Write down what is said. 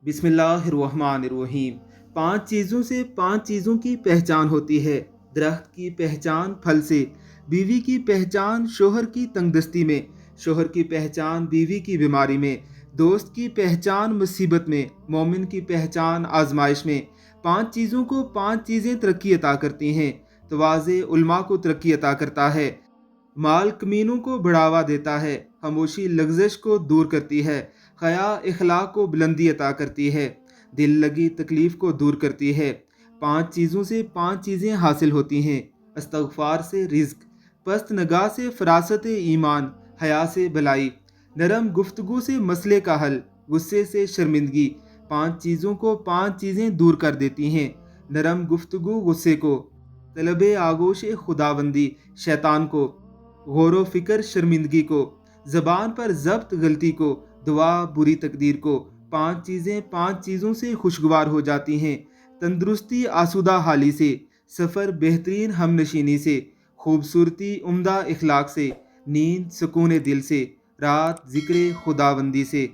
बिस्मिल्लाहिर्रहमानिर्रहीम। 5 चीज़ों से 5 चीज़ों की पहचान होती है। दरख्त की पहचान फल से, बीवी की पहचान शोहर की तंगदस्ती में, शोहर की पहचान बीवी की बीमारी में, दोस्त की पहचान मुसीबत में, मोमिन की पहचान आजमाइश में। 5 चीज़ों को 5 चीज़ें तरक्की अता करती हैं। तवाज़े उल्मा को तरक्की अता करता है, माल कमीनों को बढ़ावा देता है, खामोशी लग्जश को दूर करती है, खया इखलाक को बुलंदी अता करती है, दिल लगी तकलीफ को दूर करती है। 5 चीज़ों से 5 चीज़ें हासिल होती हैं। इस्तगफार से रिज्क, पस्त नगाह से फरासत ईमान, हया से भलाई, नरम गुफ्तगू से मसले का हल, गुस्से से शर्मिंदगी। 5 चीज़ों को 5 चीज़ें दूर कर देती हैं। नरम गुफ्तगू गुस्से को, तलब आगोश खुदाबंदी शैतान को, गौर फिक्र शर्मिंदगी को, ज़बान पर ज़ब्त गलती को, दुआ बुरी तकदीर को। 5 चीज़ें 5 चीज़ों से खुशगवार हो जाती हैं। तंदुरुस्ती आसूदा हाली से, सफ़र बेहतरीन हमनशीनी से, खूबसूरती उम्दा इखलाक से, नींद सुकून दिल से, रात ज़िक्र खुदाबंदी से।